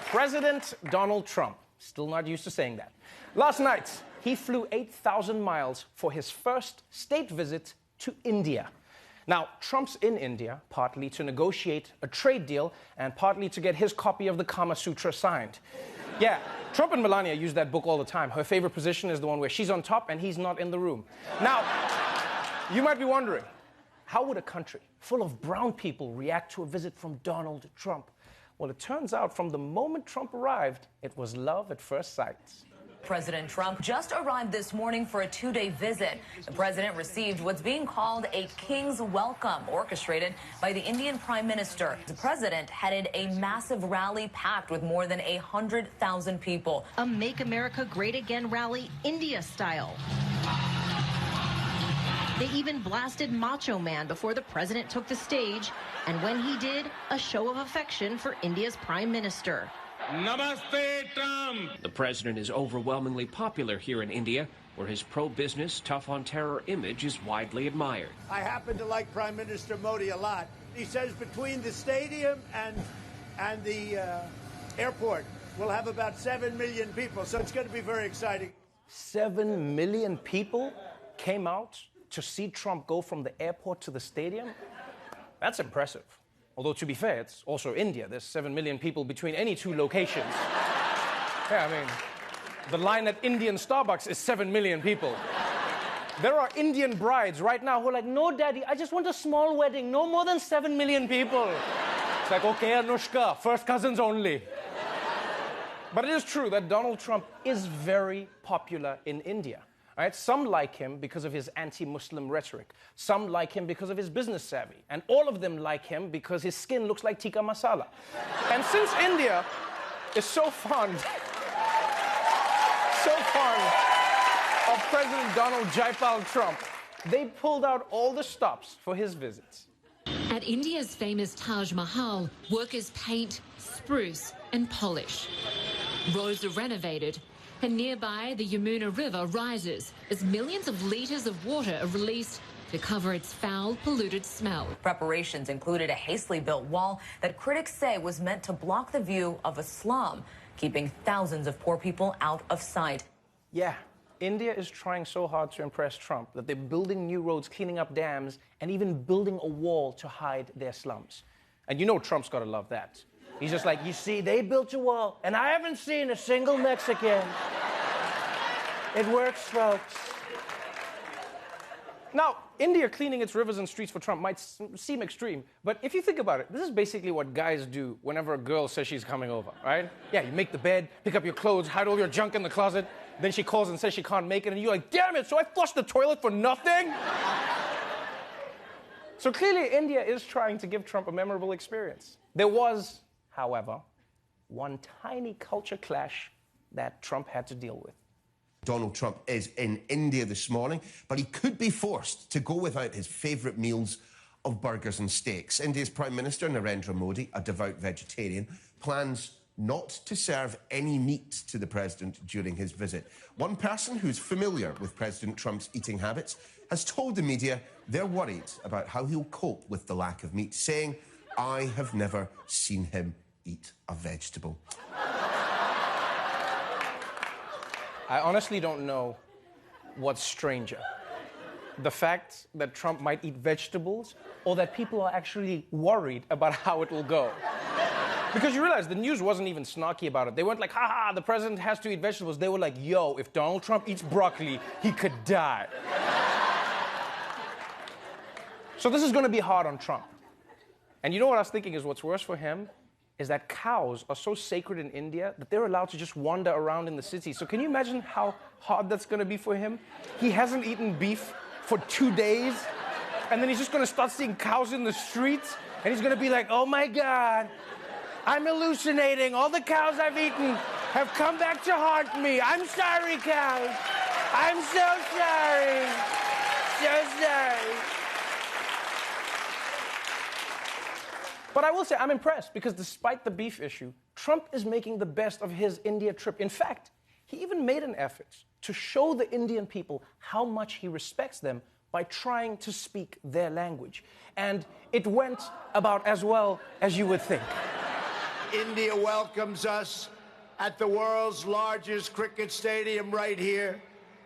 President Donald Trump, still not used to saying that. Last night, he flew 8,000 miles for his first state visit to India. Now, Trump's in India partly to negotiate a trade deal and partly to get his copy of the Kama Sutra signed. Yeah, Trump and Melania use that book all the time. Her favorite position is the one where she's on top and he's not in the room. Now, you might be wondering, how would a country full of brown people react to a visit from Donald Trump? Well, it turns out from the moment Trump arrived, it was love at first sight. President Trump just arrived this morning for a two-day visit. The president received what's being called a king's welcome, orchestrated by the Indian Prime Minister. The president headed a massive rally packed with more than 100,000 people. A Make America Great Again rally, India style. They even blasted Macho Man before the president took the stage. And when he did, a show of affection for India's Prime Minister. Namaste, Trump! The president is overwhelmingly popular here in India, where his pro-business, tough-on-terror image is widely admired. I happen to like Prime Minister Modi a lot. He says between the stadium and the airport, we'll have about 7 million people, so it's going to be very exciting. 7 million people came out to see Trump go from the airport to the stadium? That's impressive. Although, to be fair, it's also India. There's 7 million people between any two locations. Yeah, I mean, the line at Indian Starbucks is 7 million people. There are Indian brides right now who are like, no, daddy, I just want a small wedding, no more than 7 million people. It's like, okay, Anushka, first cousins only. But it is true that Donald Trump is very popular in India. Right? Some like him because of his anti-Muslim rhetoric. Some like him because of his business savvy. And all of them like him because his skin looks like tikka masala. And since India is so fond of President Donald Jaipal Trump, they pulled out all the stops for his visits. At India's famous Taj Mahal, workers paint, spruce and polish. Roads are renovated. And nearby, the Yamuna River rises as millions of litres of water are released to cover its foul, polluted smell. Preparations included a hastily built wall that critics say was meant to block the view of a slum, keeping thousands of poor people out of sight. Yeah, India is trying so hard to impress Trump that they're building new roads, cleaning up dams, and even building a wall to hide their slums. And you know Trump's got to love that. He's just like, you see, they built a wall, and I haven't seen a single Mexican. It works, folks. Now, India cleaning its rivers and streets for Trump might seem extreme, but if you think about it, this is basically what guys do whenever a girl says she's coming over, right? Yeah, you make the bed, pick up your clothes, hide all your junk in the closet, then she calls and says she can't make it, and you're like, damn it, so I flushed the toilet for nothing? So clearly, India is trying to give Trump a memorable experience. There was, however, one tiny culture clash that Trump had to deal with. Donald Trump is in India this morning, but he could be forced to go without his favourite meals of burgers and steaks. India's Prime Minister, Narendra Modi, a devout vegetarian, plans not to serve any meat to the president during his visit. One person who's familiar with President Trump's eating habits has told the media they're worried about how he'll cope with the lack of meat, saying, I have never seen him eat a vegetable. I honestly don't know what's stranger. The fact that Trump might eat vegetables, or that people are actually worried about how it will go. Because you realize the news wasn't even snarky about it. They weren't like, haha, the president has to eat vegetables. They were like, yo, if Donald Trump eats broccoli, he could die. So this is going to be hard on Trump. And you know what I was thinking is what's worse for him is that cows are so sacred in India that they're allowed to just wander around in the city. So can you imagine how hard that's going to be for him? He hasn't eaten beef for 2 days, and then he's just going to start seeing cows in the streets, and he's going to be like, oh my God, I'm hallucinating. All the cows I've eaten have come back to haunt me. I'm sorry, cows. I'm so sorry. So sorry. But I will say I'm impressed because despite the beef issue, Trump is making the best of his India trip. In fact, he even made an effort to show the Indian people how much he respects them by trying to speak their language. And it went about as well as you would think. India welcomes us at the world's largest cricket stadium right here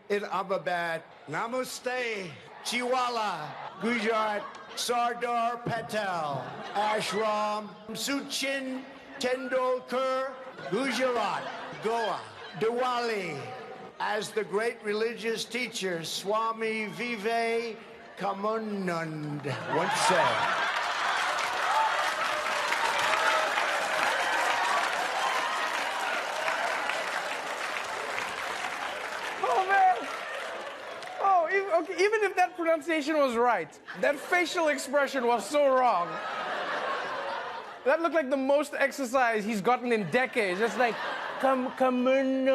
in Ahmedabad. Namaste, Chiwala, Gujarat, Sardar Patel, Ashram, Sachin Tendulkar, Gujarat, Goa, Diwali. As the great religious teacher Swami Vivekanand once said. Oh, man. Oh, even if that pronunciation was right, that facial expression was so wrong. That looked like the most exercise he's gotten in decades. It's like, come on.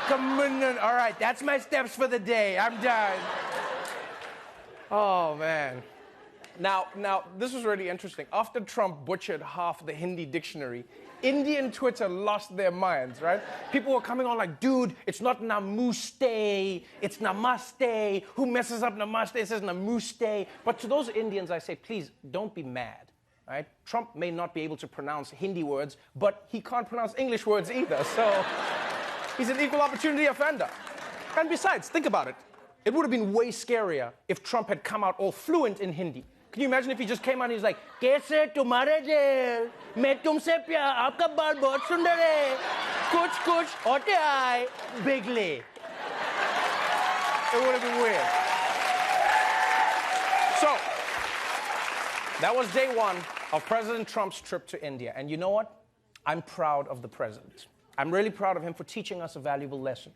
All right, that's my steps for the day. I'm done. Oh, man. Now, this was really interesting. After Trump butchered half the Hindi dictionary, Indian Twitter lost their minds, right? People were coming on like, dude, it's not namaste, it's namaste. Who messes up namaste? It says namaste. But to those Indians, I say, please, don't be mad, right? Trump may not be able to pronounce Hindi words, but he can't pronounce English words either, so he's an equal opportunity offender. And besides, think about it. It would have been way scarier if Trump had come out all fluent in Hindi. Can you imagine if he just came out and he's like, "Kaise tumhare jail? Main tumse pyar, aapka baal bahut sundar hai. Kuch hote aaye, bigly." It would have been weird. So, that was day one of President Trump's trip to India. And you know what? I'm proud of the president. I'm really proud of him for teaching us a valuable lesson.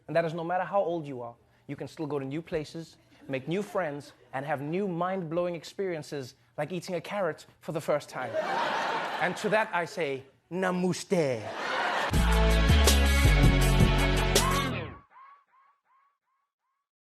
And that is no matter how old you are, you can still go to new places, make new friends, and have new mind-blowing experiences like eating a carrot for the first time. And to that I say, namaste.